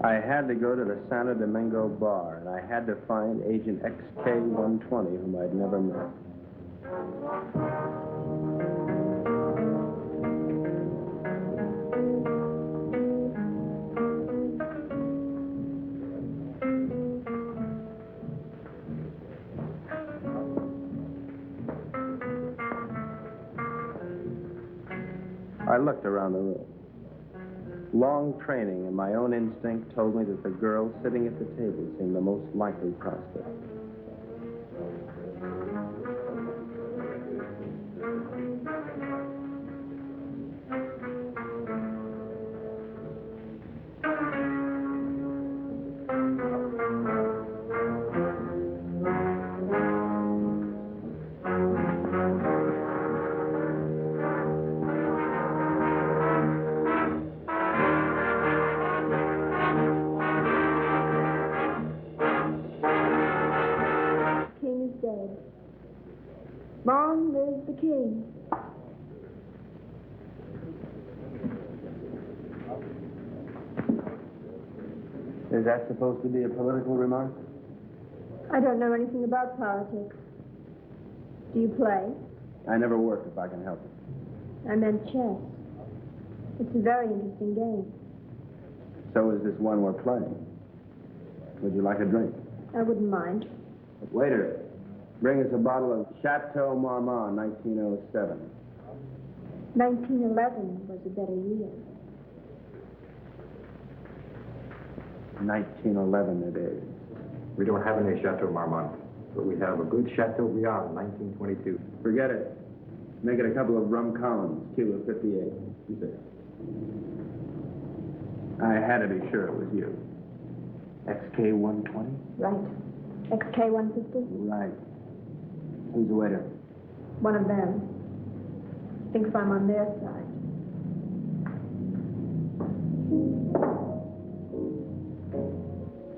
I had to go to the Santo Domingo bar, and I had to find Agent XK-120, whom I'd never met. I looked around the room. Long training and my own instinct told me that the girl sitting at the table seemed the most likely prospect. Long live the king. Is that supposed to be a political remark? I don't know anything about politics. Do you play? I never work if I can help it. I meant chess. It's a very interesting game. So is this one we're playing. Would you like a drink? I wouldn't mind. Waiter, bring us a bottle of Chateau Marmont, 1907. 1911 was a better year. 1911 it is. We don't have any Chateau Marmont, but we have a good Chateau Briand, 1922. Forget it. Make it a couple of rum Collins, Cuba 58. You say. I had to be sure it was you. XK-120? Right. XK-150? Right. Who's the waiter? One of them. Thinks I'm on their side.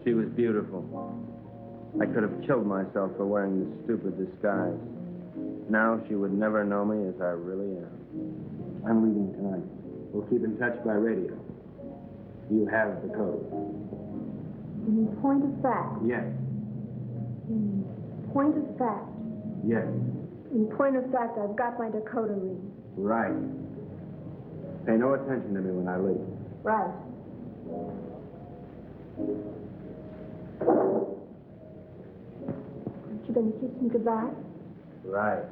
She was beautiful. I could have killed myself for wearing this stupid disguise. Now she would never know me as I really am. I'm leaving tonight. We'll keep in touch by radio. You have the code. In point of fact. Yes. In point of fact. Yes. In point of fact, I've got my decoder ring. Right. Pay no attention to me when I leave. Right. Aren't you going to kiss me goodbye? Right.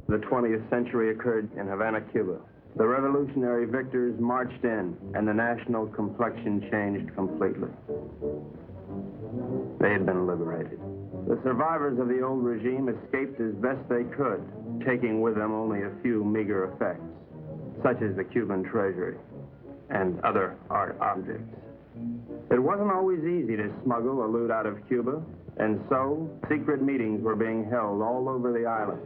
The 20th century occurred in Havana, Cuba. The revolutionary victors marched in, and the national complexion changed completely. They had been liberated. The survivors of the old regime escaped as best they could, taking with them only a few meager effects, such as the Cuban treasury and other art objects. It wasn't always easy to smuggle or loot out of Cuba, And so, secret meetings were being held all over the island.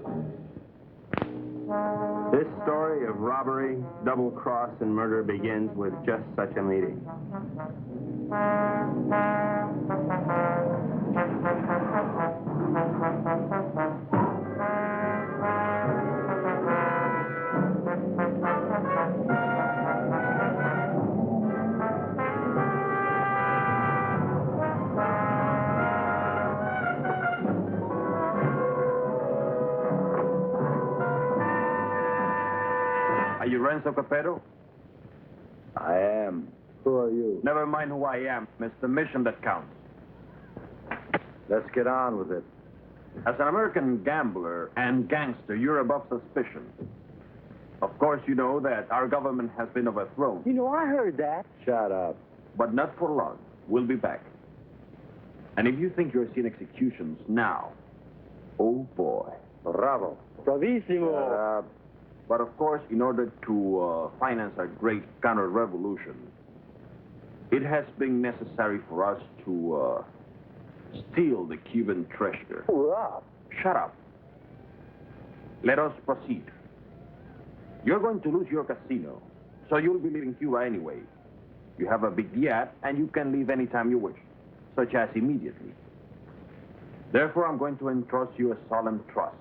This story of robbery, double-cross, and murder begins with just such a meeting. Are you Renzo Capeto? I am. Who are you? Never mind who I am. It's the mission that counts. Let's get on with it. As an American gambler and gangster, you're above suspicion. Of course, you know that our government has been overthrown. You know, I heard that. Shut up. But not for long. We'll be back. And if you think you're seeing executions now, oh boy. Bravo. Bravissimo. Shut up. But of course, in order to finance a great counter-revolution, it has been necessary for us to steal the Cuban treasure. Hurrah. Shut up. Let us proceed. You're going to lose your casino, so you'll be leaving Cuba anyway. You have a big yacht, and you can leave anytime you wish, such as immediately. Therefore, I'm going to entrust you a solemn trust.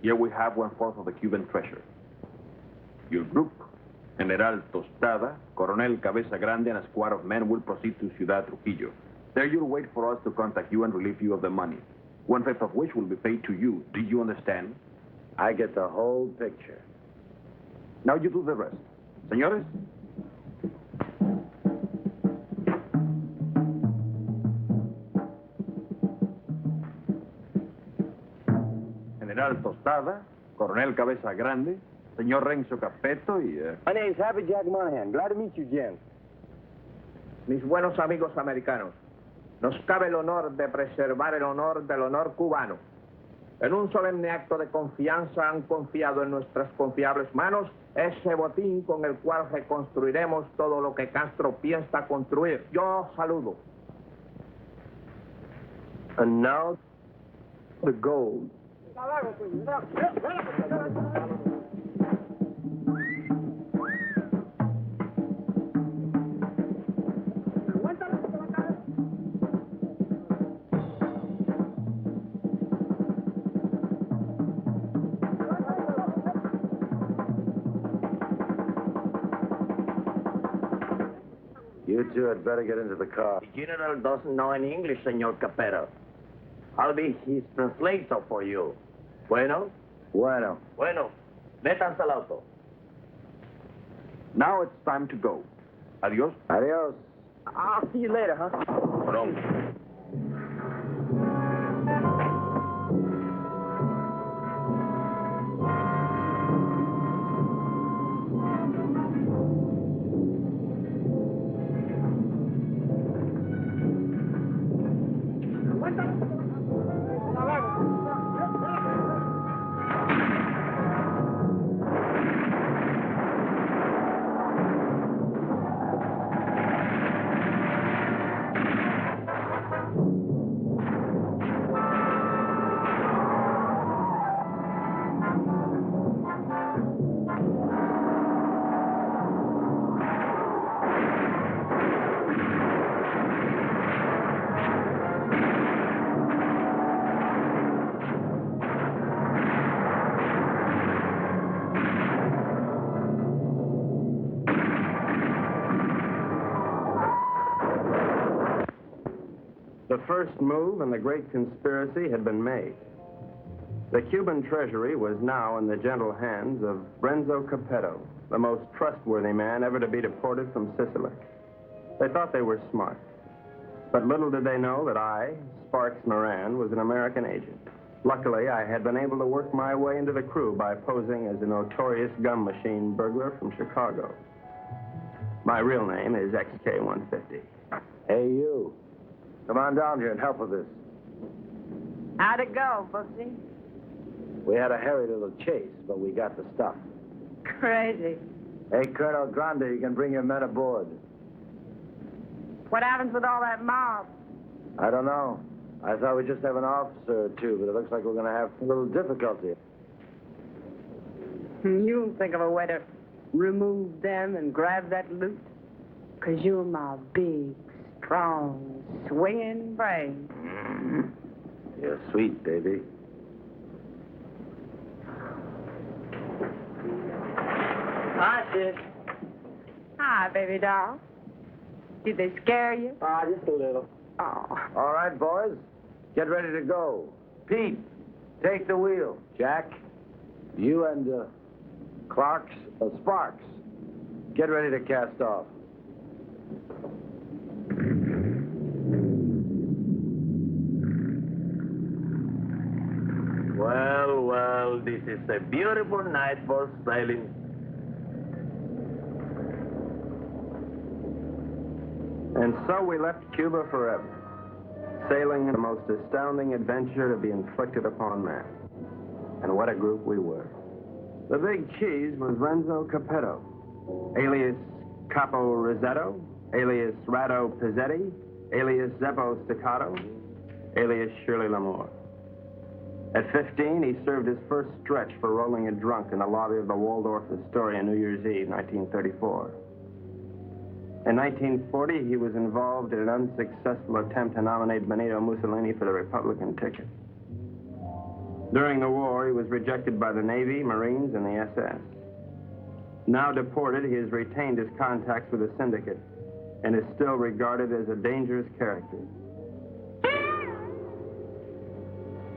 Here we have 1/4 of the Cuban treasure. Your group, General Tostada, Coronel Cabeza Grande, and a squad of men will proceed to Ciudad Trujillo. There you'll wait for us to contact you and relieve you of the money, 1/5 of which will be paid to you. Do you understand? I get the whole picture. Now you do the rest. Señores? General Tostada, Coronel Cabeza Grande, Señor Renzo Capeto y... My name's Happy Jack Monahan. Glad to meet you, gents. Mis buenos amigos americanos, nos cabe el honor de preservar el honor del honor cubano. En un solemne acto de confianza han confiado en nuestras confiables manos ese botín con el cual reconstruiremos todo lo que Castro piensa construir. Yo saludo. And now, the gold. You two had better get into the car. The general doesn't know any English, Senor Capeto. I'll be his translator for you. Bueno? Bueno. Bueno. Métanse al auto. Now it's time to go. Adios. Adios. I'll see you later, huh? Pronto. The first move in the great conspiracy had been made. The Cuban treasury was now in the gentle hands of Renzo Capeto, the most trustworthy man ever to be deported from Sicily. They thought they were smart. But little did they know that I, Sparks Moran, was an American agent. Luckily, I had been able to work my way into the crew by posing as a notorious gum machine burglar from Chicago. My real name is XK150. Hey, you. Come on down here and help with this. How'd it go, Booksy? We had a hairy little chase, but we got the stuff. Crazy. Hey, Colonel Grande, you can bring your men aboard. What happens with all that mob? I don't know. I thought we'd just have an officer or two, but it looks like we're going to have a little difficulty. You'll think of a way to remove them and grab that loot. Because you're my big, strong, swinging brain. You're sweet, baby. Hi, sis. Hi, baby doll. Did they scare you? Just a little. Oh. All right, boys. Get ready to go. Pete, take the wheel. Jack, you and Sparks, get ready to cast off. Well, well, this is a beautiful night for sailing. And so we left Cuba forever, sailing in the most astounding adventure to be inflicted upon man. And what a group we were. The big cheese was Renzo Capeto, alias Capo Rosetto, alias Rado Pizzetti, alias Zeppo Staccato, alias Shirley Lamour. At 15, he served his first stretch for rolling a drunk in the lobby of the Waldorf Astoria New Year's Eve, 1934. In 1940, he was involved in an unsuccessful attempt to nominate Benito Mussolini for the Republican ticket. During the war, he was rejected by the Navy, Marines, and the SS. Now deported, he has retained his contacts with the syndicate and is still regarded as a dangerous character.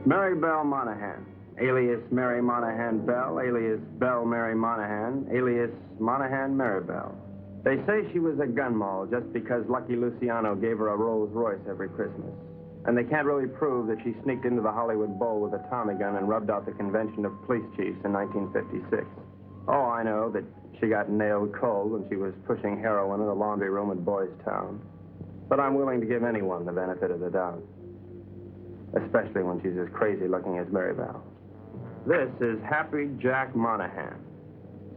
Mary Bell Monahan, alias Mary Monahan Bell, alias Bell Mary Monahan, alias Monahan Mary Bell. They say she was a gun moll just because Lucky Luciano gave her a Rolls Royce every Christmas. And they can't really prove that she sneaked into the Hollywood Bowl with a Tommy gun and rubbed out the convention of police chiefs in 1956. Oh, I know that she got nailed cold when she was pushing heroin in a laundry room at Boys Town. But I'm willing to give anyone the benefit of the doubt. Especially when she's as crazy looking as Mary Bell. This is Happy Jack Monahan.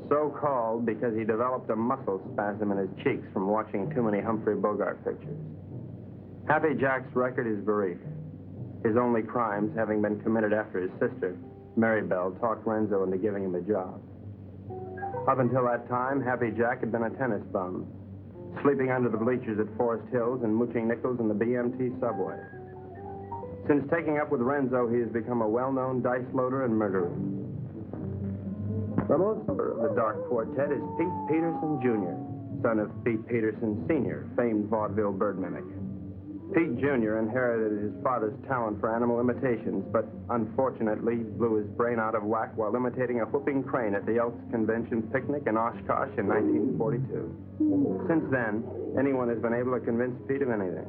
So called because he developed a muscle spasm in his cheeks from watching too many Humphrey Bogart pictures. Happy Jack's record is brief. His only crimes having been committed after his sister, Mary Bell, talked Renzo into giving him a job. Up until that time, Happy Jack had been a tennis bum, sleeping under the bleachers at Forest Hills and mooching nickels in the BMT subway. Since taking up with Renzo, he has become a well-known dice loader and murderer. The most of the Dark Quartet is Pete Peterson, Jr., son of Pete Peterson, Sr., famed vaudeville bird mimic. Pete, Jr. inherited his father's talent for animal imitations, but unfortunately blew his brain out of whack while imitating a whooping crane at the Elks Convention picnic in Oshkosh in 1942. Since then, anyone has been able to convince Pete of anything.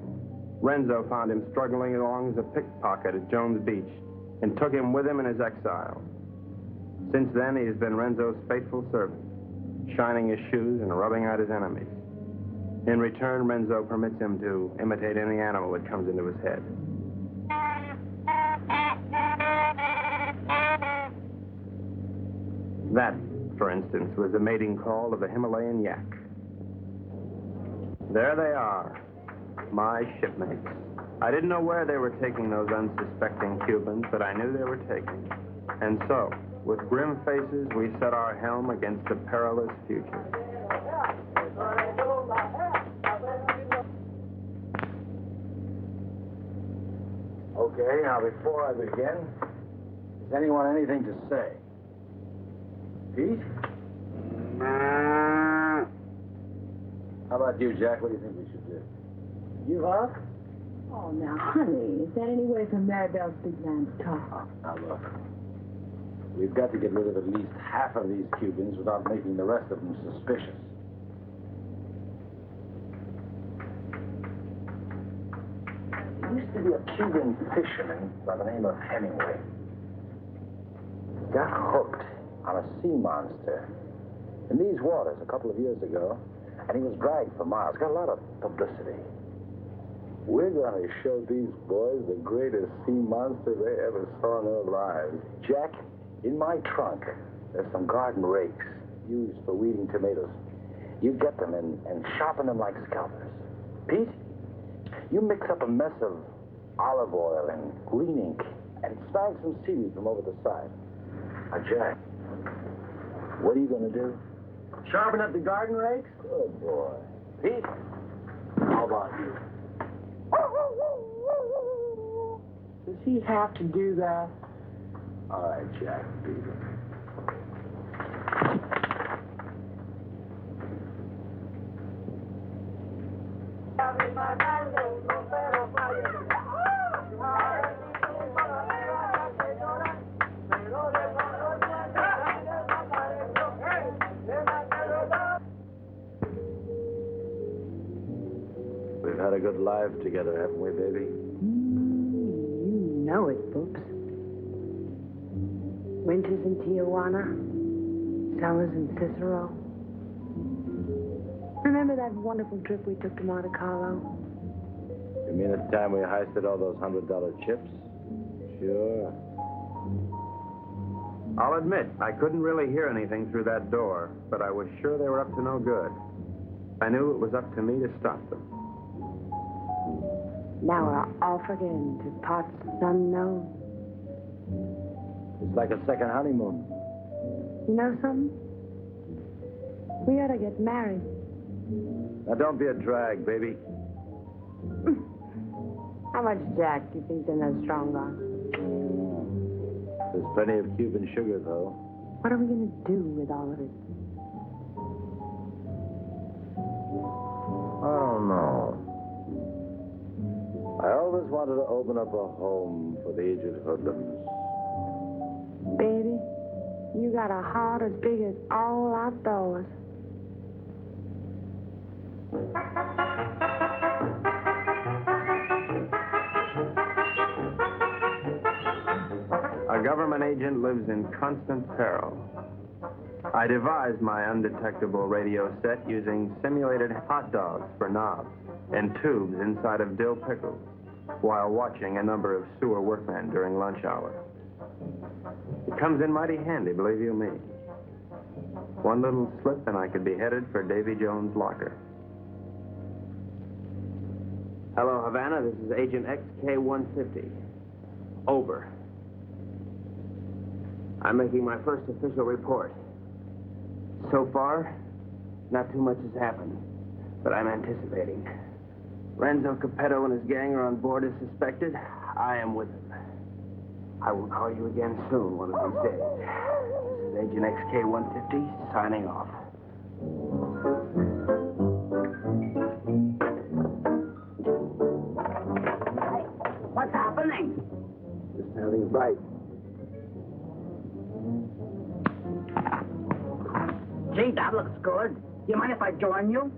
Renzo found him struggling along as a pickpocket at Jones Beach and took him with him in his exile. Since then, he has been Renzo's faithful servant, shining his shoes and rubbing out his enemies. In return, Renzo permits him to imitate any animal that comes into his head. That, for instance, was the mating call of the Himalayan yak. There they are, my shipmates. I didn't know where they were taking those unsuspecting Cubans, but I knew they were taking. And so, with grim faces, we set our helm against a perilous future. Okay, now before I begin, does anyone anything to say? Pete? How about you, Jack? What do you think we should do? You up? Oh, now, honey, is that any way for Maribel's big man to talk? Now, look. We've got to get rid of at least half of these Cubans without making the rest of them suspicious. There used to be a Cuban fisherman by the name of Hemingway. He got hooked on a sea monster in these waters a couple of years ago, and he was dragged for miles. Got a lot of publicity. We're going to show these boys the greatest sea monster they ever saw in their lives. Jack, in my trunk, there's some garden rakes used for weeding tomatoes. You get them and sharpen them like scalpers. Pete, you mix up a mess of olive oil and green ink, and snag some seaweed from over the side. Now, Jack, what are you going to do? Sharpen up the garden rakes? Good boy. Pete, how about you? Does he have to do that? All right, Jack, beat it. We've had a good life together, haven't we, baby? You know it, Boops. Winters in Tijuana, summers in Cicero. Remember that wonderful trip we took to Monte Carlo? You mean the time we heisted all those $100 chips? Sure. I'll admit, I couldn't really hear anything through that door, but I was sure they were up to no good. I knew it was up to me to stop them. Now we're off again to parts unknown. It's like a second honeymoon. You know something? We ought to get married. Now, don't be a drag, baby. How much Jack do you think they're no strong on? There's plenty of Cuban sugar, though. What are we going to do with all of it? I don't know. I always wanted to open up a home for the aged hoodlums. Baby, you got a heart as big as all outdoors. A government agent lives in constant peril. I devised my undetectable radio set using simulated hot dogs for knobs and tubes inside of dill pickles while watching a number of sewer workmen during lunch hour. It comes in mighty handy, believe you me. One little slip and I could be headed for Davy Jones' locker. Hello, Havana. This is Agent XK-150. Over. I'm making my first official report. So far, not too much has happened, but I'm anticipating. Renzo Capeto and his gang are on board as suspected. I am with them. I will call you again soon, one of these days. This is Agent XK-150 signing off. What's happening? Just having a bite. Gee, that looks good. You mind if I join you?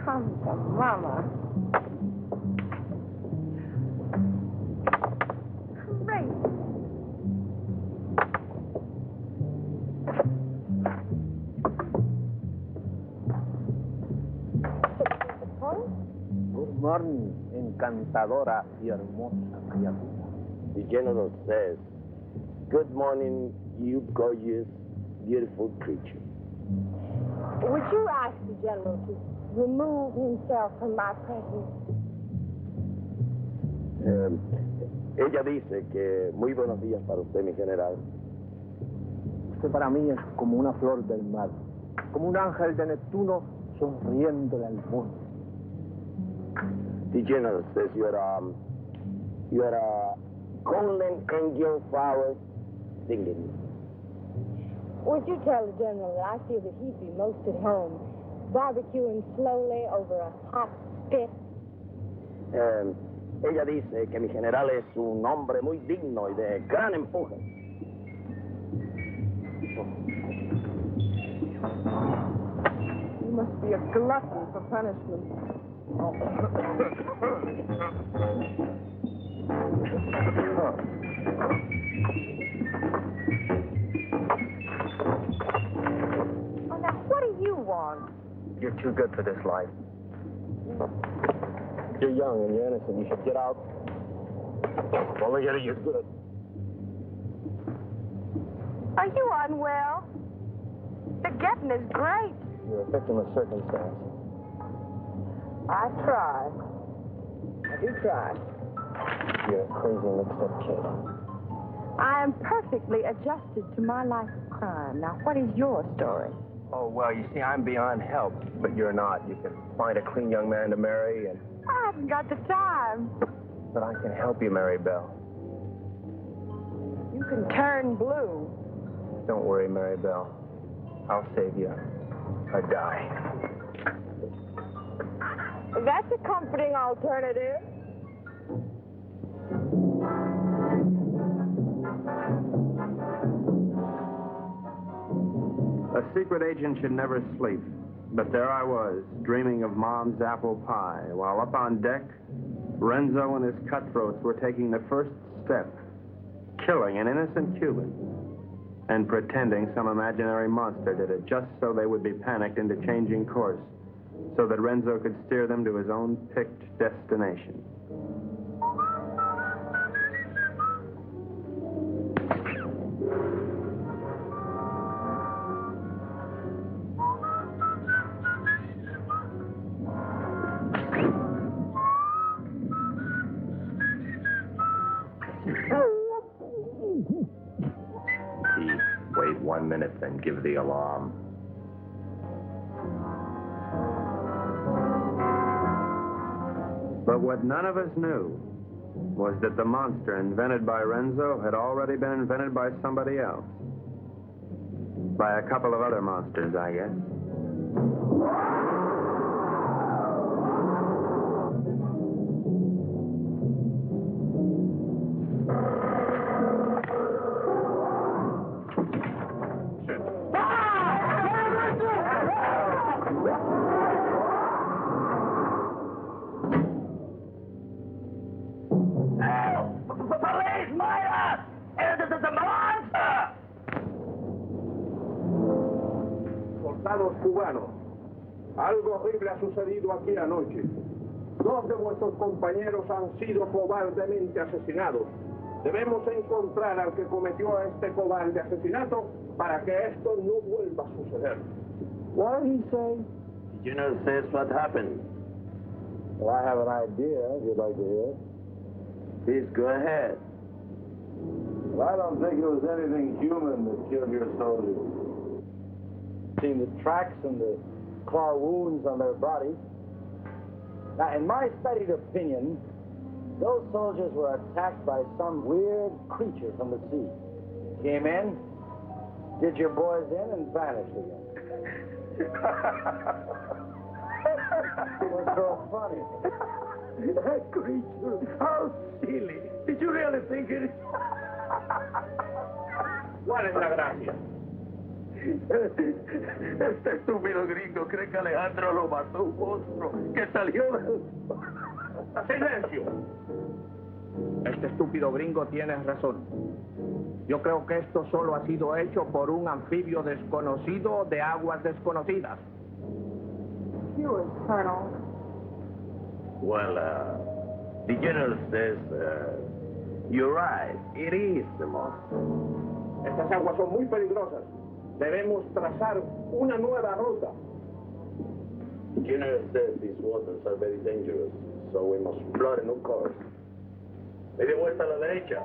Come to Mama. Great. Good morning, encantadora y hermosa criatura. The general says, "Good morning, you gorgeous, beautiful creature." Would you ask the general to remove himself from my presence? Ella dice que muy buenos días para usted, mi general. Usted para mí es como una flor del mar, como un ángel de Neptuno sonriéndole al mundo. The general says you are a golden angel flower singing. Would you tell the general that I feel that he'd be most at home, barbecuing slowly over a hot spit? Ella dice que mi general es un hombre muy digno y de gran empuje. You must be a glutton for punishment. Oh, now, what do you want? You're too good for this life. You're young and you're innocent. You should get out Only getting you good. Are you unwell? The getting is great. You're a victim of circumstance. I try. I do try. You're a crazy mixed-up kid. I am perfectly adjusted to my life of crime. Now, what is your story? Oh, well, you see, I'm beyond help, but you're not. You can find a clean young man to marry, and... I haven't got the time. But I can help you, Mary Bell. You can turn blue. Don't worry, Mary Bell. I'll save you a die. That's a comforting alternative. A secret agent should never sleep. But there I was, dreaming of Mom's apple pie, while up on deck, Renzo and his cutthroats were taking the first step, killing an innocent Cuban, and pretending some imaginary monster did it just so they would be panicked into changing course, so that Renzo could steer them to his own picked destination. Wait 1 minute, then give the alarm. But what none of us knew was that the monster invented by Renzo had already been invented by somebody else. By a couple of other monsters, I guess. Soldados cubanos, algo horrible ha sucedido aquí anoche. 2 de vuestros compañeros han sido cobardemente asesinados. Debemos encontrar al que cometió este cobarde asesinato para que esto no vuelva a suceder. What did he say? The general says what happened. Well, I have an idea, if you'd like to hear it. Please go ahead. Well, I don't think it was anything human that killed your soldiers. Seen the tracks and the claw wounds on their bodies. Now, in my studied opinion, those soldiers were attacked by some weird creature from the sea. Came in, did your boys in, and vanished again. What's so funny? That creature, how silly. Did you really think it? ¿Cuál es la gracia? Este estúpido gringo cree que Alejandro lo mató un monstruo que salió del... ¡Silencio! Este estúpido gringo tiene razón. Yo creo que esto solo ha sido hecho por un anfibio desconocido de aguas desconocidas. Yours, Colonel. Well, the general says, you're right, it is the monster. Estas aguas son muy peligrosas. Debemos trazar una nueva ruta. The general says these waters are very dangerous, so we must plot a new course. Media vuelta a la derecha.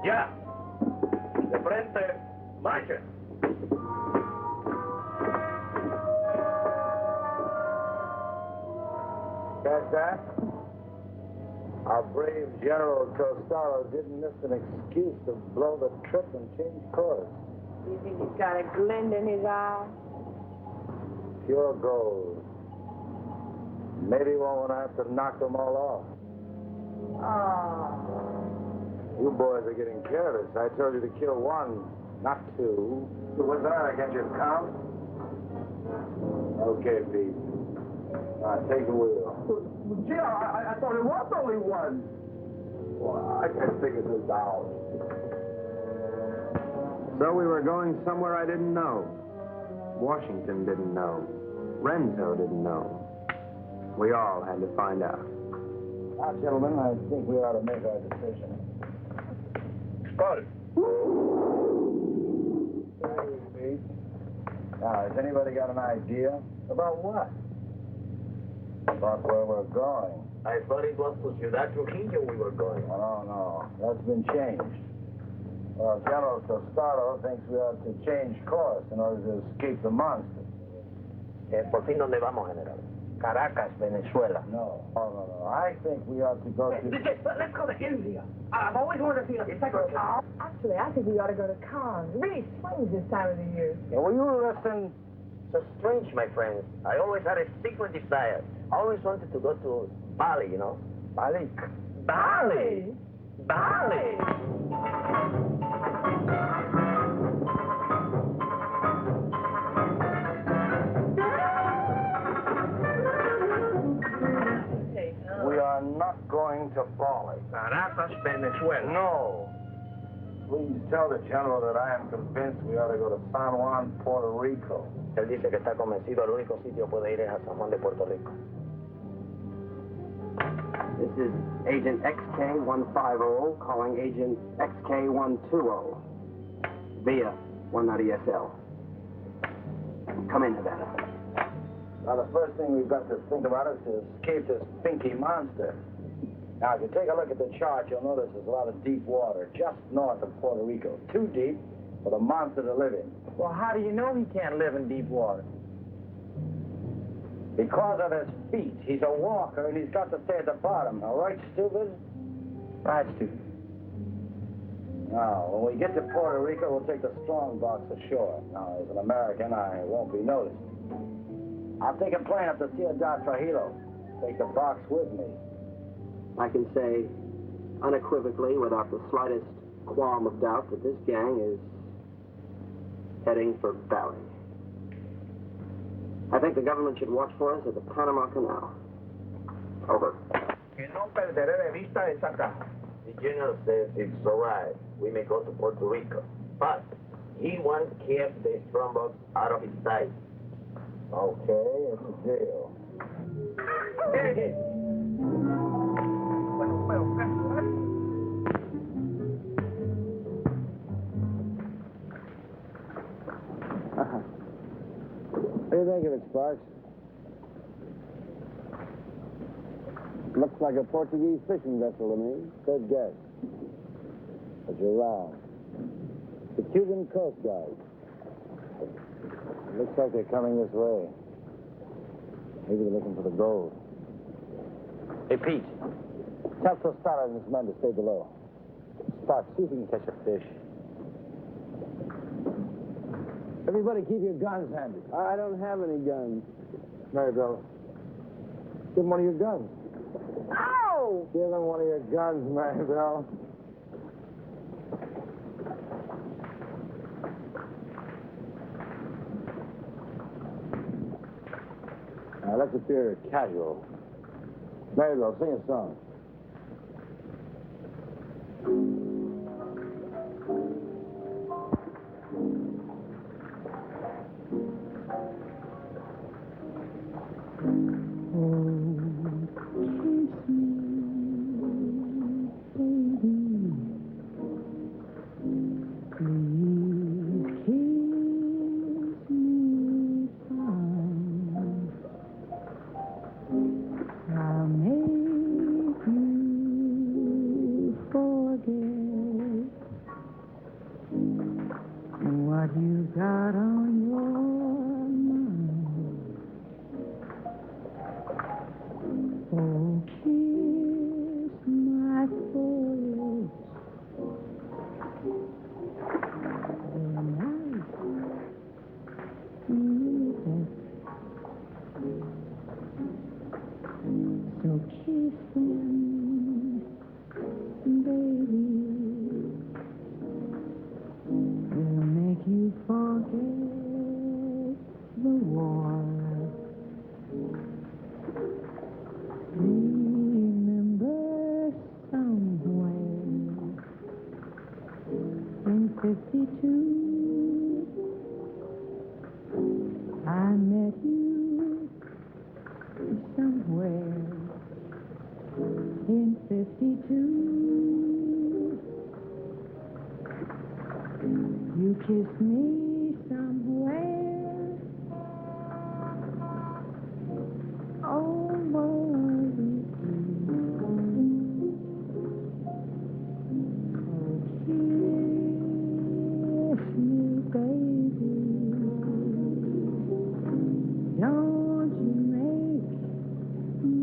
Ya. De frente, marcha. Catch that? Our brave General Costello didn't miss an excuse to blow the trip and change course. You think he's got a glint in his eye? Pure gold. Maybe we won't have to knock them all off. Oh. You boys are getting careless. I told you to kill 1, not 2. What's that? I got your count? Okay, Pete. All right, take the wheel. Gee, I thought it was only 1. Well, I can't figure this out. So we were going somewhere I didn't know. Washington didn't know. Renzo didn't know. We all had to find out. Now, gentlemen, I think we ought to make our decision. Skull. Now, has anybody got an idea? About what? About where we're going. I thought it was to Ciudad Trujillo we were going. Oh, no. That's been changed. Well, General Tostado thinks we ought to change course in order to escape the monster. ¿Por fin dónde vamos, General? Caracas, Venezuela. No. No. I think we ought to go to... Let's go to India. I've always wanted to see a psycho town. Actually, I think we ought to go to Cannes. It really swings this time of the year. Yeah, will you listen? So strange, my friends. I always had a secret desire. I always wanted to go to Bali, you know? Bali? Bali! Bali! We are not going to Bali. Caracas, Venezuela. No. Please tell the General that I am convinced we ought to go to San Juan, Puerto Rico. Él dice que está convencido, el único sitio puede ir es a San Juan de Puerto Rico. This is Agent XK150 calling Agent XK120 via 190 SL. Come in, Havana. Now, the first thing we've got to think about is to escape this pinky monster. Now, if you take a look at the chart, you'll notice there's a lot of deep water just north of Puerto Rico. Too deep for the monster to live in. Well, how do you know he can't live in deep water? Because of his feet. He's a walker, and he's got to stay at the bottom. All right, stupid? Right, stupid. Now, when we get to Puerto Rico, we'll take the strong box ashore. Now, as an American, I won't be noticed. I'll take a plane up to Ciudad Trujillo. Take the box with me. I can say unequivocally, without the slightest qualm of doubt, that this gang is heading for Bali. I think the government should watch for us at the Panama Canal. Over. Que no perderé de vista esa caja. The General says it's all right. We may go to Puerto Rico. But he wants to keep the strongbox out of his sight. Okay, it's a deal. What do you think of it, Sparks? Looks like a Portuguese fishing vessel to me. Good guess. But you're wrong. The Cuban Coast Guard. Looks like they're coming this way. Maybe they're looking for the gold. Hey, Pete. Tell Tostada and his men to stay below. Sparks, see if we can catch a fish. Everybody keep your guns handy. I don't have any guns. Maribel, give him one of your guns. Ow! Give him one of your guns, Maribel. Now, let's appear casual. Maribel, sing a song. 52. You kissed me somewhere over the kiss me, baby. Don't you make me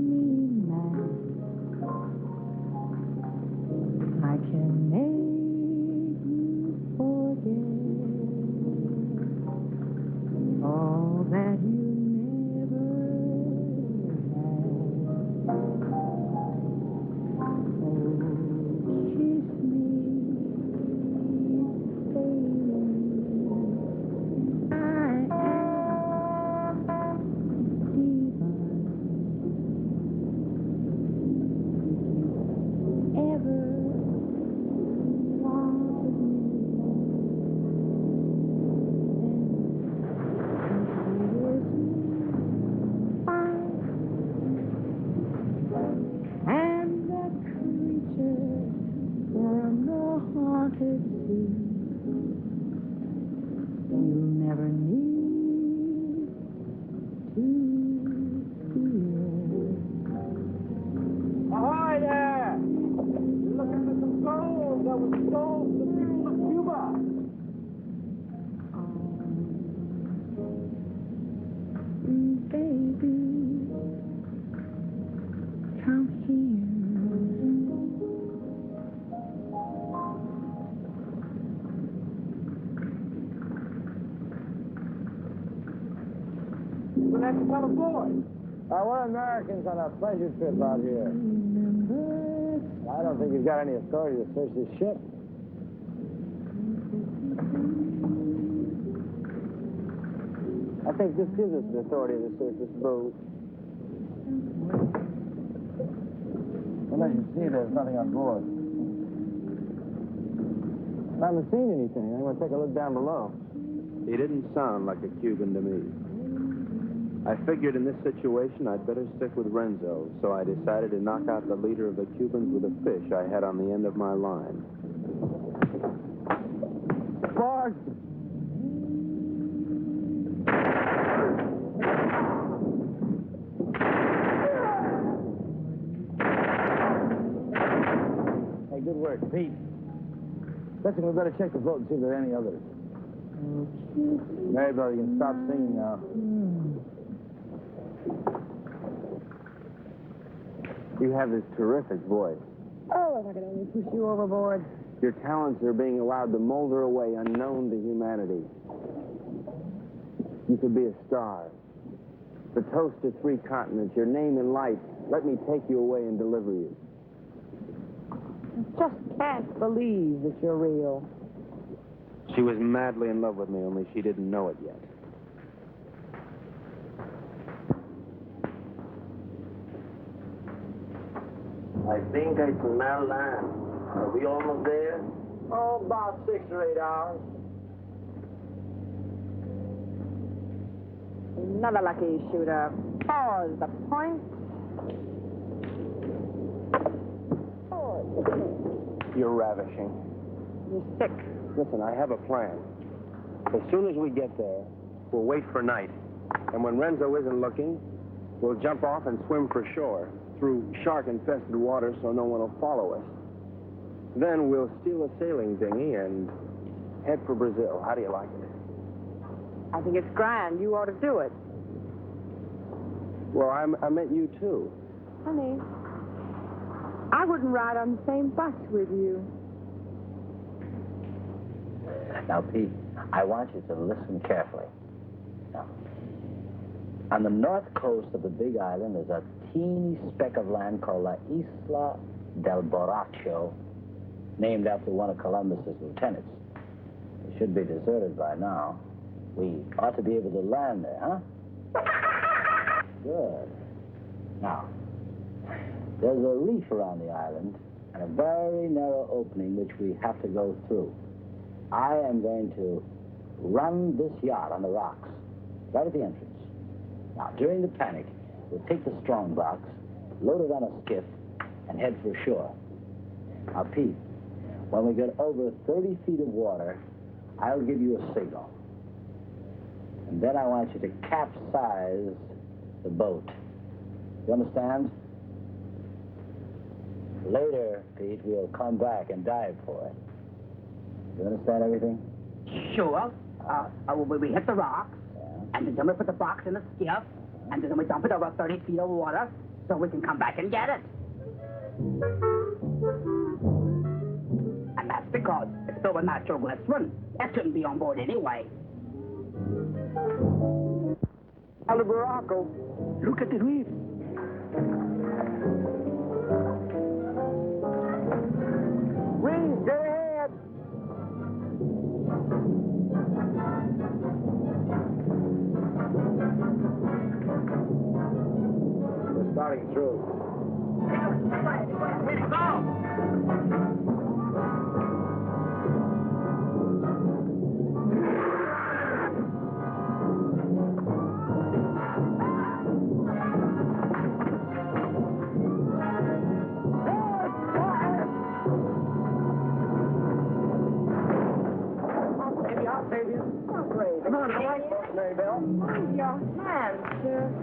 mad. I can make you forget all that you never had. Oh, kiss me, baby. I am divine. Ever wanted me, and the creature from the haunted sea. You'll never need to fear. Ahoy there! You're looking for some gold that was sold to the people of Cuba. Baby, come here. We'll have to come aboard. We're Americans on a pleasure trip out here. Remember, I don't think you've got any authority to search this ship. I think this gives us the authority to search this boat. Well, as you see, there's nothing on board. I haven't seen anything. I'm going to take a look down below. He didn't sound like a Cuban to me. I figured in this situation I'd better stick with Renzo, so I decided to knock out the leader of the Cubans with a fish I had on the end of my line. Bart! Hey, good work, Pete. Listen, we better check the boat and see if there are any others. Maribel, you can stop singing now. You have this terrific voice. oh, if I could only push you overboard. Your talents are being allowed to molder away unknown to humanity. You could be a star. The toast of 3 continents, your name in lights. Let me take you away and deliver you. I just can't believe that you're real. She was madly in love with me, only she didn't know it yet. I think I smell land. Are we almost there? Oh, about 6 or 8 hours. Another lucky shooter. Pause the point. You're ravishing. You're sick. Listen, I have a plan. As soon as we get there, we'll wait for night. And when Renzo isn't looking, we'll jump off and swim for shore through shark-infested water so no one will follow us. Then we'll steal a sailing dinghy and head for Brazil. How do you like it? I think it's grand. You ought to do it. Well, I meant you, too. Honey, I wouldn't ride on the same bus with you. Now, Pete, I want you to listen carefully. Now, on the north coast of the Big Island is a teeny speck of land called La Isla del Borracho, named after one of Columbus's lieutenants. It should be deserted by now. We ought to be able to land there, huh? Good. Now, there's a reef around the island and a very narrow opening which we have to go through. I am going to run this yacht on the rocks, right at the entrance. Now, during the panic, we'll take the strong box, load it on a skiff, and head for shore. Now, Pete, when we get over 30 feet of water, I'll give you a signal. And then I want you to capsize the boat. You understand? Later, Pete, we'll come back and dive for it. You understand everything? Sure. We hit the rocks, and then we put the box in the skiff, and then we dump it over 30 feet of water so we can come back and get it. And that's because it's filled with natural glycerin. That shouldn't be on board anyway. Diabolical. Look at the reef. Reef, get ahead. We're starting through.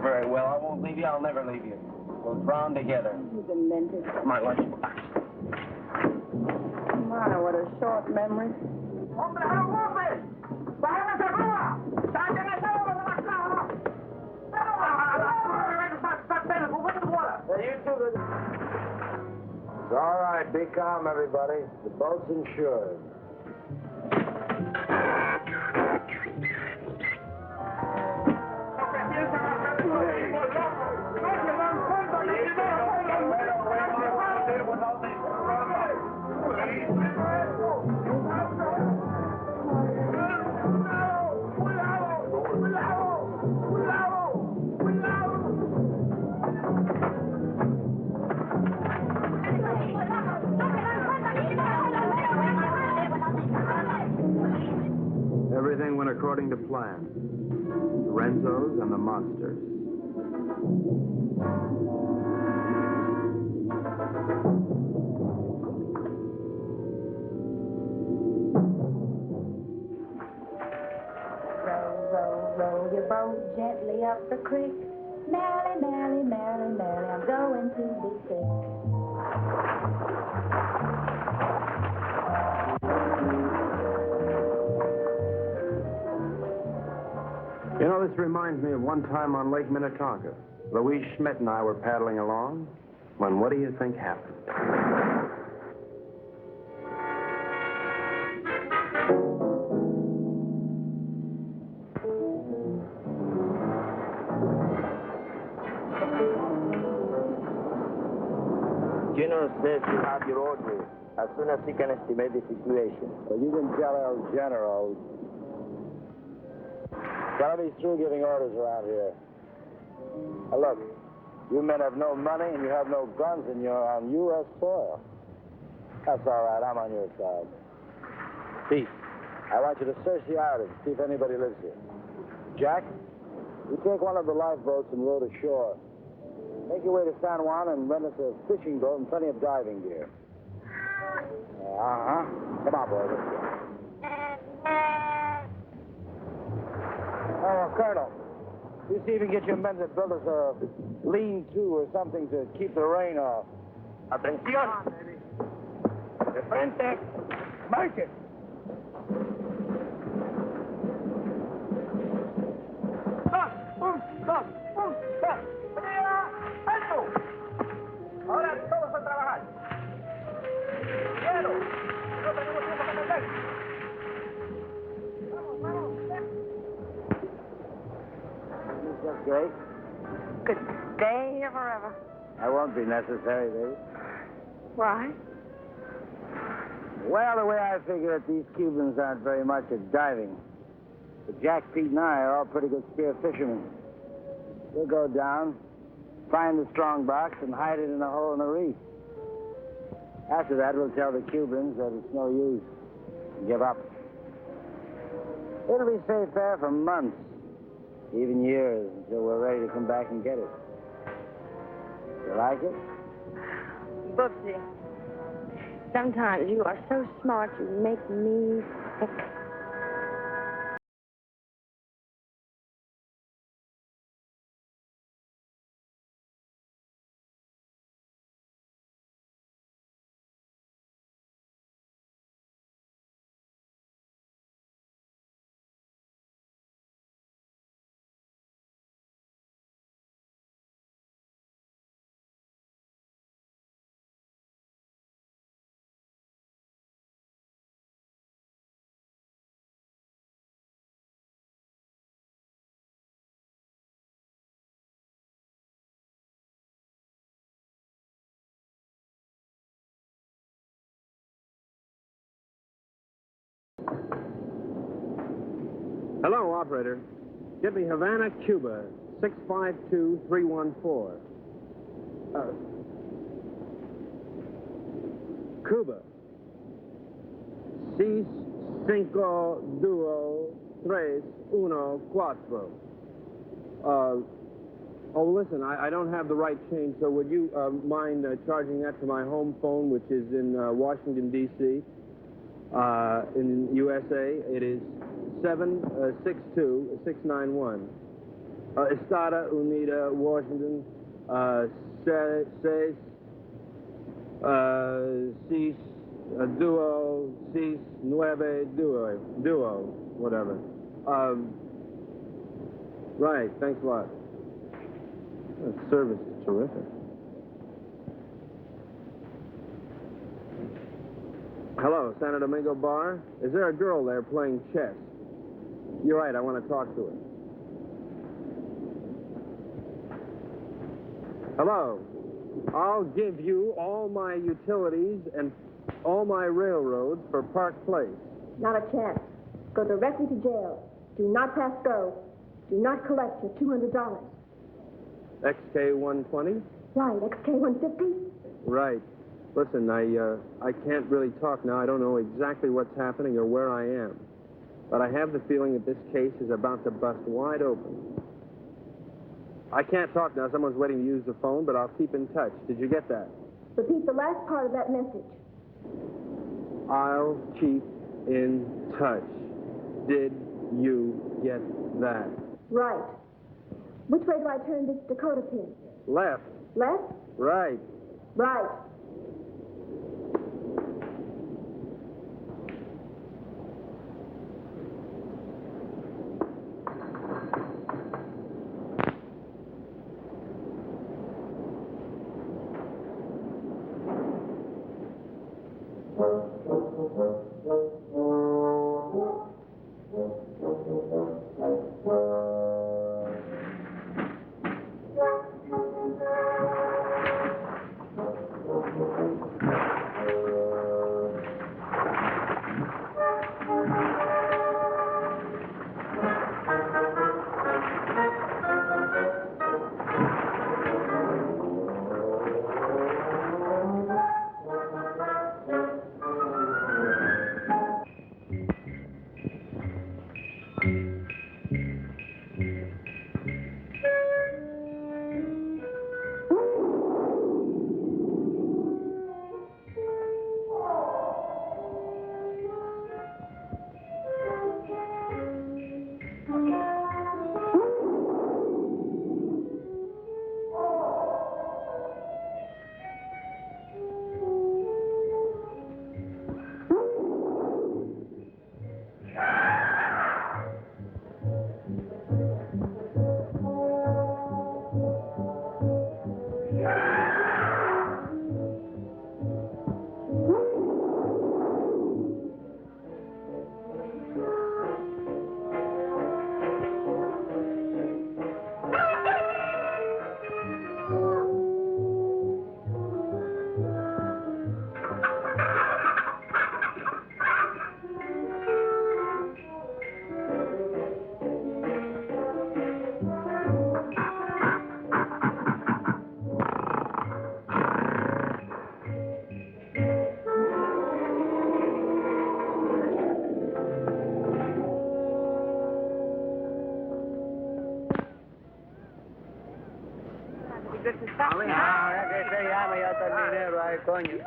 Very well, I won't leave you. I'll never leave you. We'll drown together. You demented. My lunch. My, what a short memory. It's all right. Be calm, everybody. The boat's insured. Everything went according to plan. The Renzos and the monsters. Row your boat gently up the creek. Merrily, merrily, merrily, merrily, I'm going to be sick. You know, this reminds me of one time on Lake Minnetonka. Louise Schmidt and I were paddling along when what do you think happened? General says you have your orders as soon as he can estimate the situation. Well, you can tell El General. Gotta be through giving orders around here. Now, look, you men have no money and you have no guns and you're on U.S. soil. That's all right. I'm on your side. Pete, I want you to search the island, see if anybody lives here. Jack, you take one of the lifeboats and row to shore. Make your way to San Juan and rent us a fishing boat and plenty of diving gear. Uh-huh. Come on, boy. Let's go. Oh, Colonel, you see if you can get your men to build us a lean-to or something to keep the rain off. Atención. De frente. Marchen. Dos. ¡Alto! Ahora todos a trabajar. Quiero. No tenemos tiempo que perder. Vamos. That's great. Good day forever. That won't be necessary, baby. Why? Well, the way I figure it, these Cubans aren't very much at diving. But Jack, Pete, and I are all pretty good spear fishermen. We'll go down, find the strong box, and hide it in a hole in the reef. After that, we'll tell the Cubans that it's no use. Give up. It'll be safe there for months, even years, until we're ready to come back and get it. You like it? Bubsy. Sometimes you are so smart you make me sick. Hello, operator. Get me Havana, Cuba, 652314. Cuba. 6, 5, 2, 3, 1, 4. Listen, I don't have the right change, so would you mind charging that to my home phone, which is in Washington, D.C., in USA? It is 762-691. Estada Unida, Washington, 6, 9, whatever. Right, thanks a lot. That service is terrific. Hello, Santo Domingo Bar. Is there a girl there playing chess? You're right, I want to talk to her. Hello. I'll give you all my utilities and all my railroads for Park Place. Not a chance. Go directly to jail. Do not pass go. Do not collect your $200. XK-120? Right, XK-150? Right. Listen, I can't really talk now. I don't know exactly what's happening or where I am. But I have the feeling that this case is about to bust wide open. I can't talk now. Someone's waiting to use the phone, but I'll keep in touch. Did you get that? Repeat the last part of that message. I'll keep in touch. Did you get that? Right. Which way do I turn this Dakota pin? Left. Left? Right. Right. coño.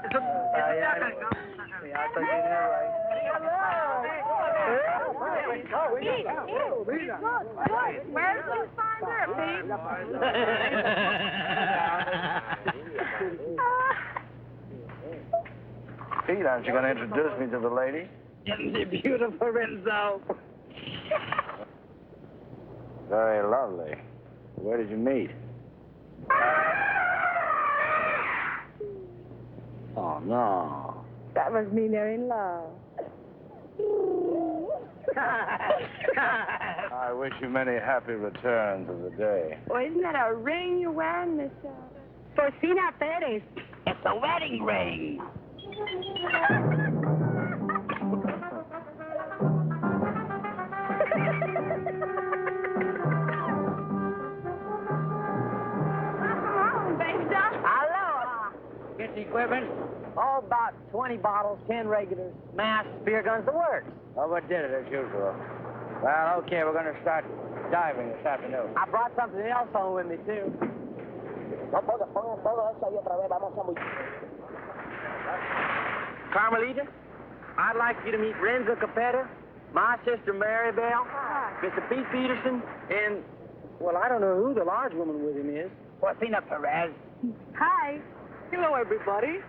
Where did you find her, Pete? Pete, aren't you going to introduce me to the lady? Isn't she beautiful, Renzo? Very lovely. Where did you meet? Oh, no. That must mean they're in love. I wish you many happy returns of the day. Well, isn't that a ring you're wearing, Miss? Porcina Perez. It's a wedding ring. Aloha. Get the equipment. Oh, about 20 bottles, 10 regulars, masks, beer guns, the works. Oh, what did it as usual? Well, okay, we're going to start diving this afternoon. I brought something else home with me, too. Carmelita, I'd like you to meet Renzo Capeto, my sister Mary Bell, Mr. Pete Peterson, and, well, I don't know who the large woman with him is. Porcina Perez. Hi. Hello, everybody.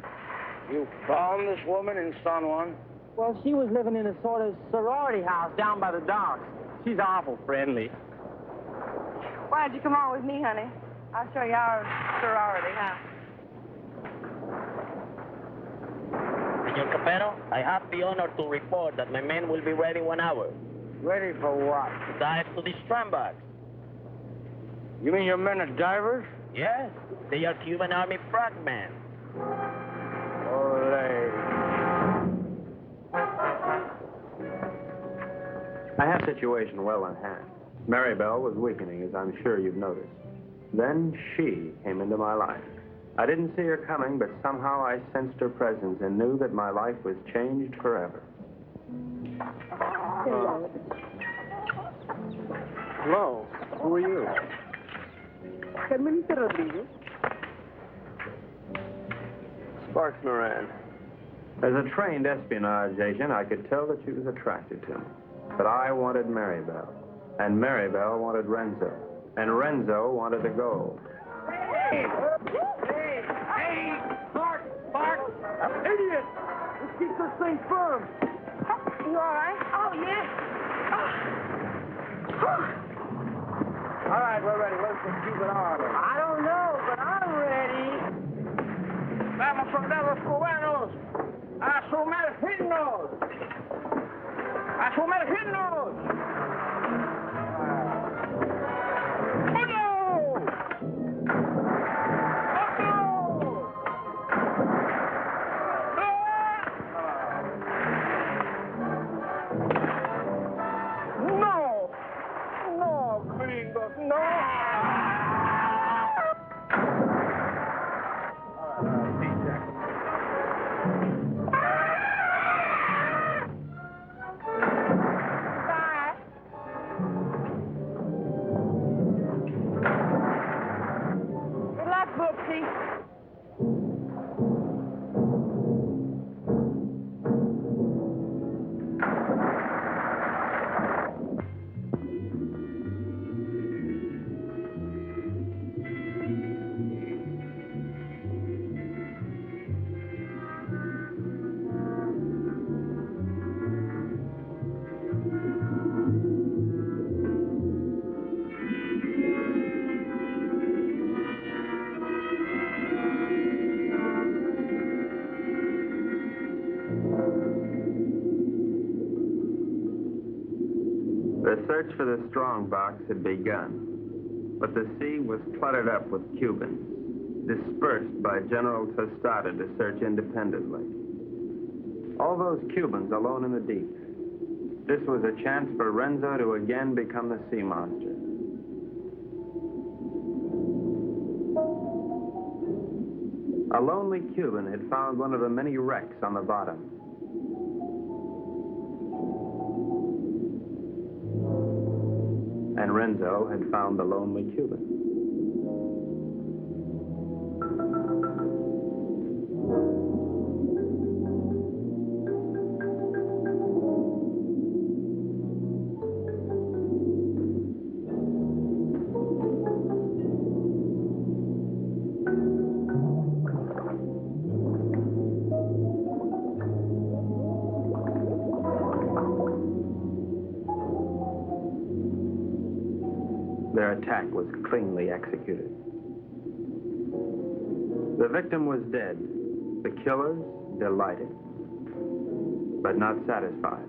You found this woman in San Juan? Well, she was living in a sort of sorority house down by the docks. She's awful friendly. Why don't you come on with me, honey? I'll show you our sorority house. Senor Capeto, I have the honor to report that my men will be ready 1 hour. Ready for what? To dive to the strandbacks. You mean your men are divers? Yes, they are Cuban Army frogmen. Ole. I had the situation well in hand. Maribel was weakening, as I'm sure you've noticed. Then she came into my life. I didn't see her coming, but somehow I sensed her presence and knew that my life was changed forever. Hello. Who are you? Carmelita Rodriguez. Sparks Moran. As a trained espionage agent, I could tell that she was attracted to me. But I wanted Maribel, and Maribel wanted Renzo, and Renzo wanted the gold. Hey! Bark! Idiot! Let's keep this thing firm. You all right? Oh, yeah. All right, we're ready. Where's the Cuban Army? I don't know, but I'm ready. Vamos, soldados cubanos, a sumergirnos. ¡A sumergirnos! The search for the strongbox had begun, but the sea was cluttered up with Cubans, dispersed by General Tostada to search independently. All those Cubans alone in the deep. This was a chance for Renzo to again become the sea monster. A lonely Cuban had found one of the many wrecks on the bottom. And Renzo had found the lonely Cuban. Their attack was cleanly executed. The victim was dead. The killers delighted, but not satisfied.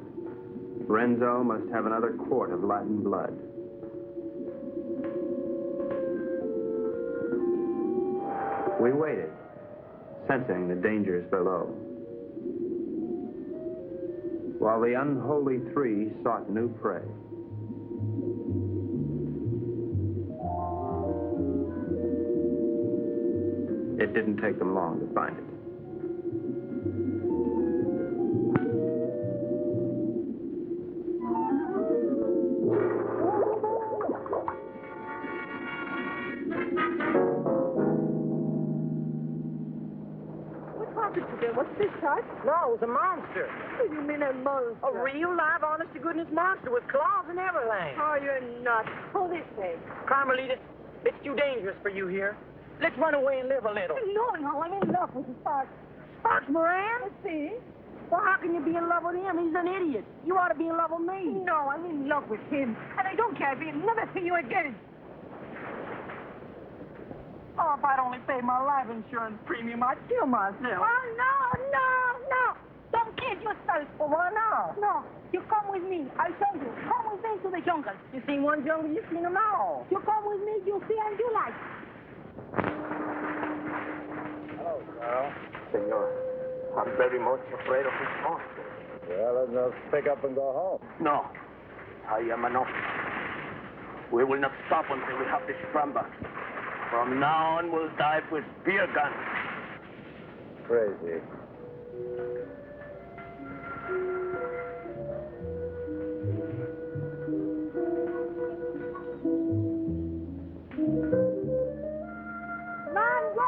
Renzo must have another quart of Latin blood. We waited, sensing the dangers below, while the unholy three sought new prey. It didn't take them long to find it. What's this, Tut? No, it was a monster. What do you mean a monster? A real, live, honest-to-goodness monster with claws and everything. Oh, you're nuts. Pull this way. Carmelita, it's too dangerous for you here. Let's run away and live a little. No, I'm in love with Sparks. Sparks Moran? Let's see. Well, how can you be in love with him? He's an idiot. You ought to be in love with me. No, I'm in love with him. And I don't care if he'll never see you again. Oh, if I'd only paid my life insurance premium, I'd kill myself. Oh, no. Don't kill yourself. Well, why not? No, you come with me. I'll show you. Come with me to the jungle. You seen one jungle, you've seen them all. You come with me, you'll see and you like. Hello, girl. Senor, I'm very much afraid of this monster. Well, let's pick up and go home. No, I am an officer. We will not stop until we have this scramble. From now on, we'll dive with spear guns. Crazy. Mango!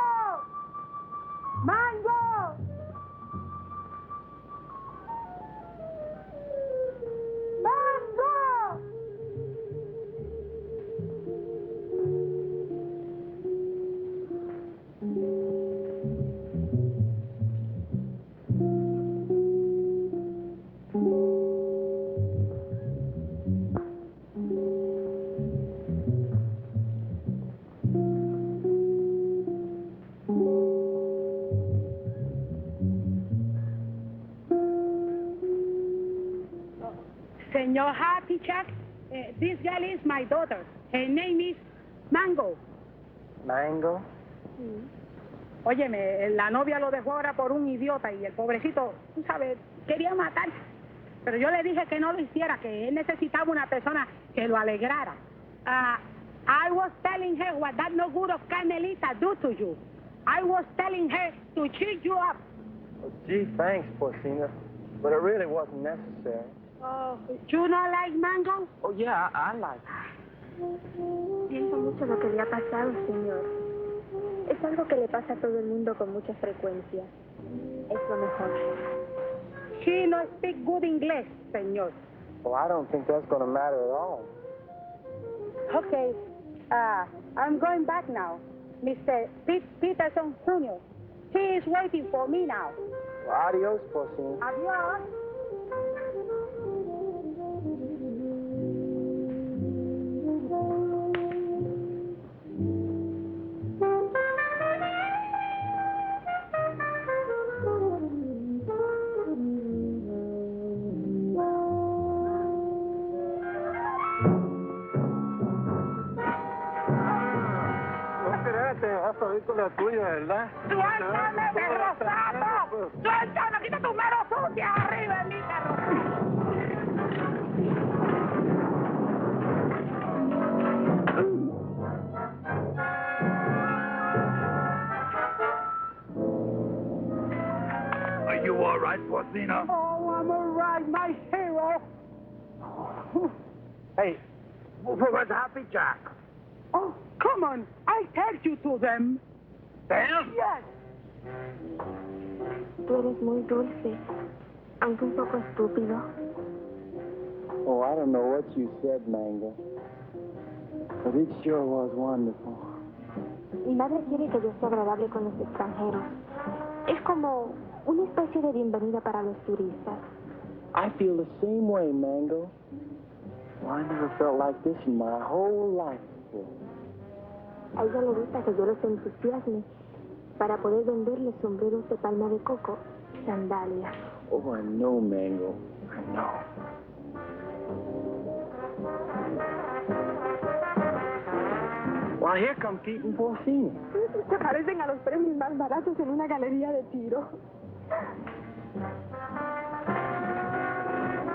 Senor Happy Chuck, this girl is my daughter. Her name is Mango. Mango? Óyeme, la novia lo dejó ahora por un idiota y el pobrecito, tú sabes, quería matar. Pero yo le dije que no lo hiciera, que él necesitaba una persona que lo alegrara. I was telling her what that no good of Carmelita do to you. I was telling her to cheer you up. Oh, gee, thanks, Porcina. But it really wasn't necessary. Oh, you not like Mango? Oh, yeah, I like it. Siento mucho lo que le ha pasado, señor. Es algo que le pasa a todo el mundo con mucha frecuencia. Es lo mejor. She no speak good English, señor. Well, I don't think that's going to matter at all. Okay, I'm going back now. Mr. Peterson Jr. He is waiting for me now. Well, adios, Porcina. Adios. Película tuya, ¿verdad? ¡Suéltame, perro sapo! ¡Suéltame! ¡Quita tu mano sucia arriba de mí, perro! Are you all right, Porcina? Oh, I'm all right, my hero. Hey, where's Happy Jack? Oh, come on. I take you to them. Them? Yes. Tú eres muy dulce, aunque un poco estúpido. Oh, I don't know what you said, Mango. But it sure was wonderful. Mi madre quiere que yo sea agradable con los extranjeros. Es como una especie de bienvenida para los turistas. I feel the same way, Mango. Well, I never felt like this in my whole life. wonderful. A ella le gusta que yo los entusiasme para poder venderle sombreros de palma de coco, sandalias. Oh, I know, Mango. I know. Well, here come Pete and Porcini. Se parecen a los premios más baratos en una galería de tiro.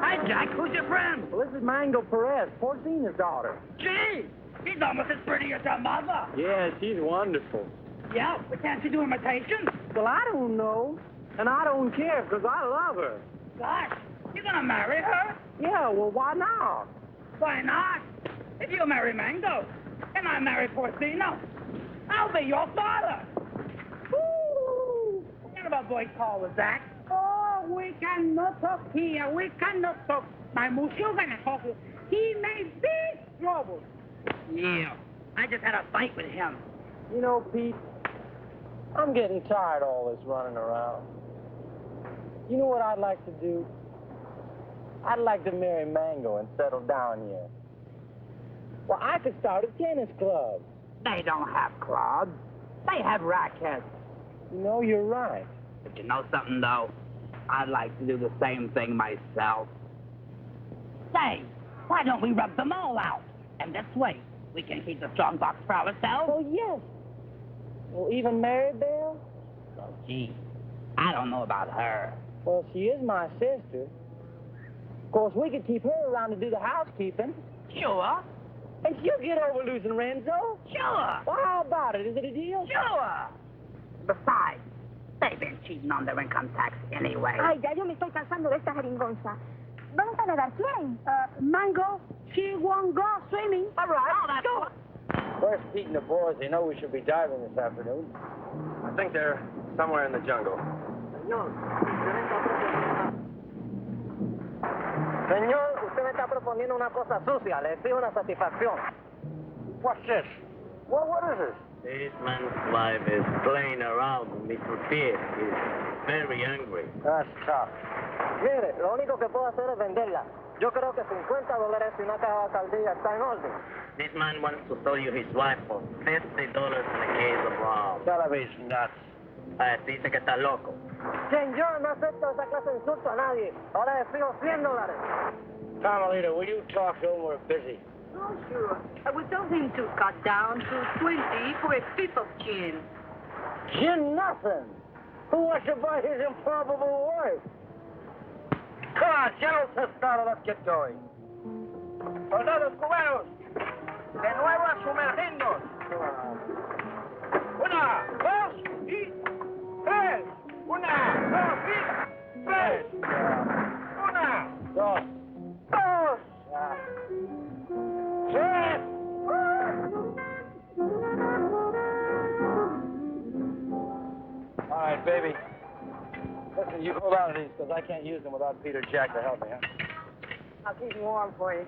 Hi, Jack. Who's your friend? Well, this is Mango Perez, Porcini's daughter. Gee, she's almost as pretty as her mother. Yeah, she's wonderful. Yeah, but can't she do imitations? Well, I don't know. And I don't care, because I love her. Gosh, you gonna marry her? Yeah, well, why not? Why not? If you marry Mango, and I marry Porcino, I'll be your father. Woo! What kind of a boy call was that? Oh, we cannot talk here. We cannot talk. My monsieur gonna talk. He may be trouble. Yeah, I just had a fight with him. You know, Pete, I'm getting tired of all this running around. You know what I'd like to do? I'd like to marry Mango and settle down here. Well, I could start a tennis club. They don't have clubs. They have rackets. You know, you're right. But you know something, though? I'd like to do the same thing myself. Say, why don't we rub them all out? And this way, we can keep the strong box for ourselves. Oh, yes. Well, even Maribel? Oh, gee, I don't know about her. Well, she is my sister. Of course, we could keep her around to do the housekeeping. Sure. And she'll get over losing Renzo. Sure. Well, how about it? Is it a deal? Sure. Besides, they've been cheating on their income tax anyway. Ay, ya yo me estoy cansando de esta jeringonza. ¿Vamos a nadar? ¿Quién? Mango, she won't go swimming. All right. Oh, that's Go. Where's Pete and the boys? They know we should be diving this afternoon. I think they're somewhere in the jungle. Señor, usted me está proponiendo una cosa sucia. Le exijo una satisfacción. What's this? What is this? This man's wife is playing around with Mr. Pete. He's very angry. That's tough. Mire, lo único que puedo hacer es venderla. Yo creo que $50 y una caja de saldilla está en orden. This man wants to sell you his wife for $50 and a case of rum. Television nuts. Dice que está loco. Señor, no acepto esa clase de insulto a nadie. Ahora le fijo $100. Carmelita, will you talk to him? We're busy. Oh, sure. I would tell him to cut down to 20 for a fifth of gin. Gin nothing. Who wants to buy his improbable wife? Come on, General Testado, let's get going. Soldados cubanos, de nuevo a sumergirnos. Una, dos y tres. Una, dos y tres. Una, Dos. tres. All right, baby. Listen, you hold on to these, because I can't use them without Peter Jack to help me, huh? I'll keep him warm for you.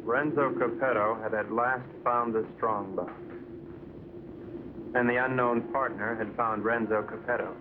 Renzo Capeto had at last found the strong box. And the unknown partner had found Renzo Capeto.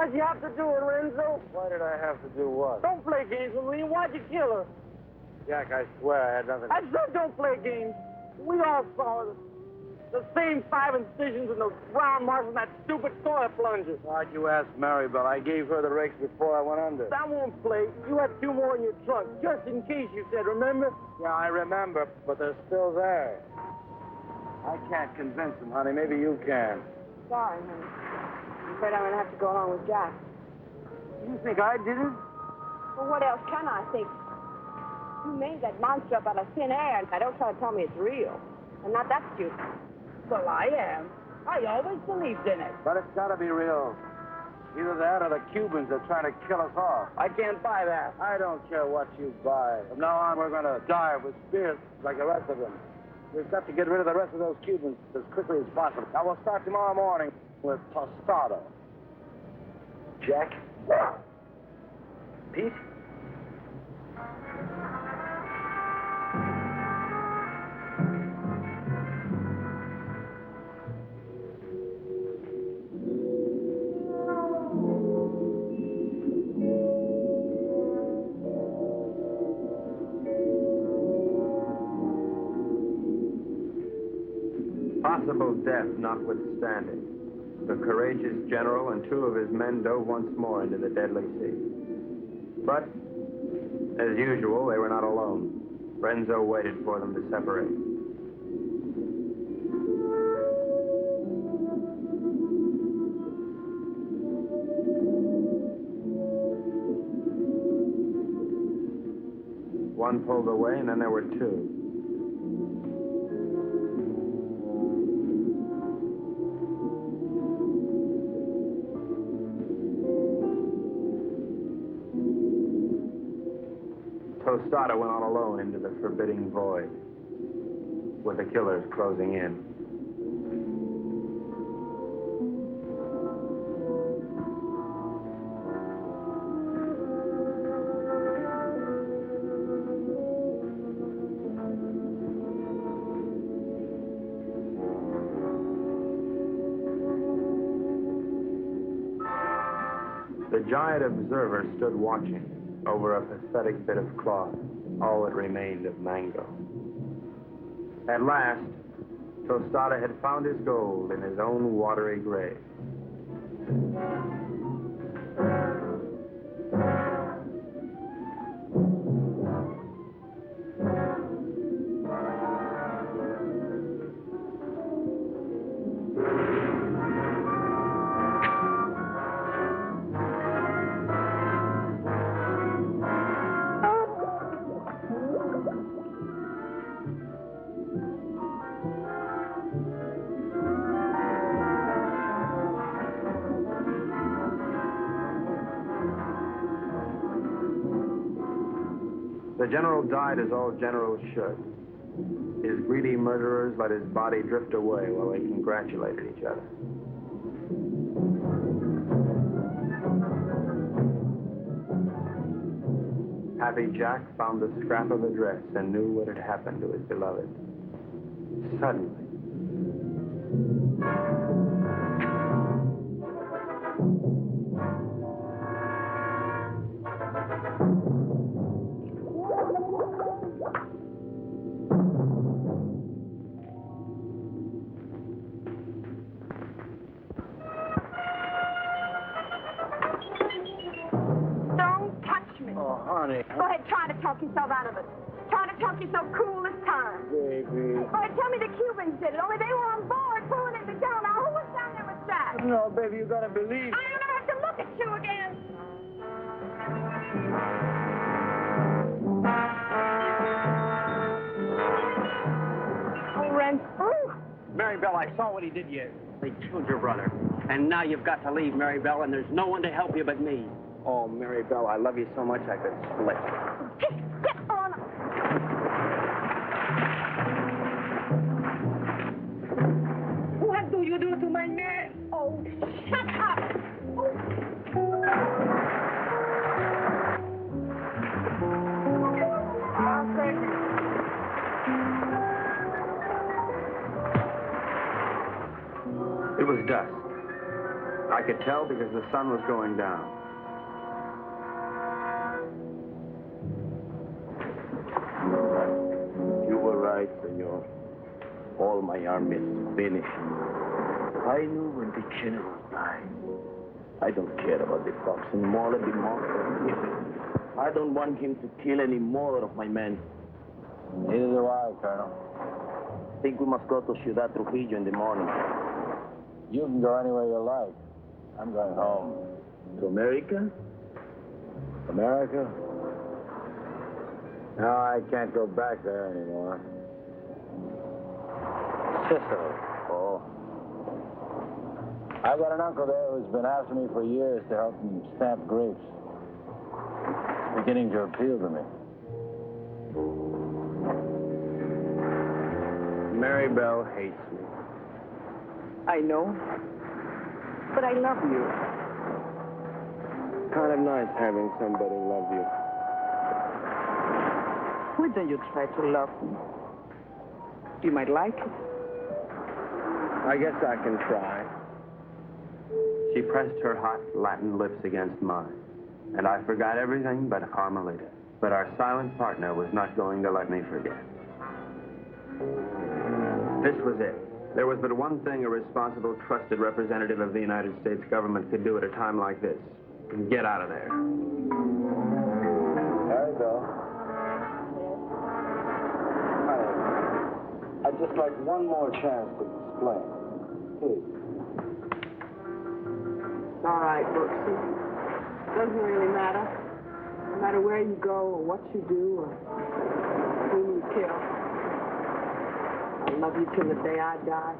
Why'd you have to do it, Renzo? Why did I have to do what? Don't play games with me. Why'd you kill her? Jack, I swear I had nothing. I said don't play games. We all saw it. The same 5 incisions in the round marks in that stupid toilet plunger. Why'd you ask Maribel? I gave her the rakes before I went under. That won't play. You had 2 more in your trunk, just in case, you said, remember? Yeah, I remember, but they're still there. I can't convince them, honey. Maybe you can. Sorry, honey. I'm afraid I'm going to have to go along with Jack. You think I did it? Well, what else can I think? You made that monster up out of thin air, and don't try to tell me it's real. I'm not that stupid. Well, I am. I always believed in it. But it's got to be real. Either that or the Cubans are trying to kill us off. I can't buy that. I don't care what you buy. From now on, we're going to dive with spears like the rest of them. We've got to get rid of the rest of those Cubans as quickly as possible. Now, we'll start tomorrow morning with tostada. Jack? Pete? Possible death notwithstanding, the courageous general and 2 of his men dove once more into the deadly sea. But, as usual, they were not alone. Renzo waited for them to separate. One pulled away, and then there were 2. Tostada went on alone into the forbidding void, with the killers closing in. The giant observer stood watching over a pathetic bit of cloth, all that remained of Mango. At last, Tostada had found his gold in his own watery grave. The general died as all generals should. His greedy murderers let his body drift away while they congratulated each other. Happy Jack found the scrap of a dress and knew what had happened to his beloved. Suddenly, Go ahead, try to talk yourself out of it. Try to talk yourself cool this time. Baby. Go ahead, tell me the Cubans did it, only they were on board pulling it down. Now, who was down there with Jack? No, baby, you gotta believe. I'm gonna have to look at you again. Oh, Renzo. Maribel, I saw what he did to you. They killed your brother. And now you've got to leave, Maribel, and there's no one to help you but me. oh, Maribel, I love you so much I could split. Get on. What do you do to my man? Oh, shut up. It was dusk. I could tell because the sun was going down. You were right, senor. All my army is finished. I knew when the general died. I don't care about the fox anymore. Let the monster. I don't want him to kill any more of my men. Neither do I, Colonel. I think we must go to Ciudad Trujillo in the morning. You can go anywhere you like. I'm going home. To America? America? No, I can't go back there anymore. Sicily. Oh. I've got an uncle there who's been after me for years to help him stamp grapes. It's beginning to appeal to me. Mary Bell hates me. I know. But I love you. Kind of nice having somebody love you. Why don't you try to love me? You might like it. I guess I can try. She pressed her hot Latin lips against mine, and I forgot everything but Carmelita. But our silent partner was not going to let me forget. This was it. There was but one thing a responsible, trusted representative of the United States government could do at a time like this. Get out of there. There you go. I'd just like one more chance to explain. Please. All right, Brooksy. Doesn't really matter. No matter where you go or what you do or who you kill. I love you till the day I die.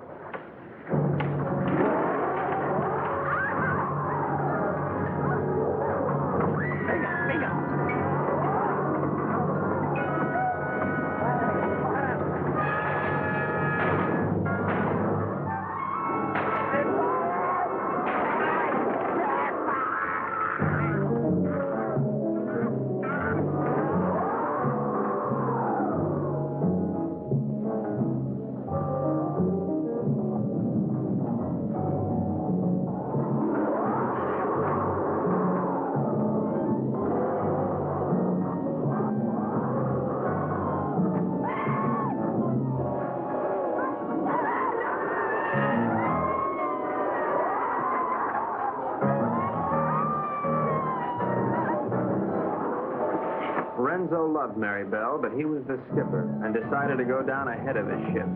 Renzo loved Mary Bell, but he was the skipper and decided to go down ahead of his ship.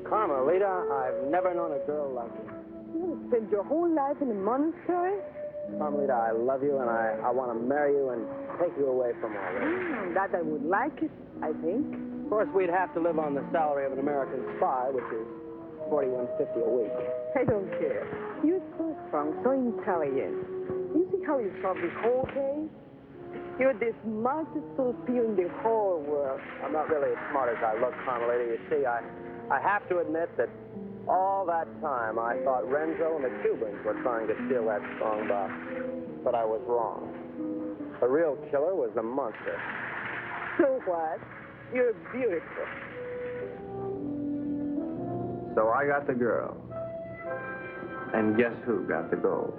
Carmelita, I've never known a girl like you. You spent your whole life in a monastery? Carmelita, I love you, and I want to marry you and take you away from all this. That I would like it, I think. Of course, we'd have to live on the salary of an American spy, which is $41.50 a week. I don't care. You're so strong, so intelligent. You see how you solve this whole case? You're the smartest torpedo in the whole world. I'm not really as smart as I look, Carmelita. You see, I have to admit that all that time I thought Renzo and the Cubans were trying to steal that strong box. But I was wrong. The real killer was the monster. So what? You're beautiful. So I got the girl. And guess who got the gold?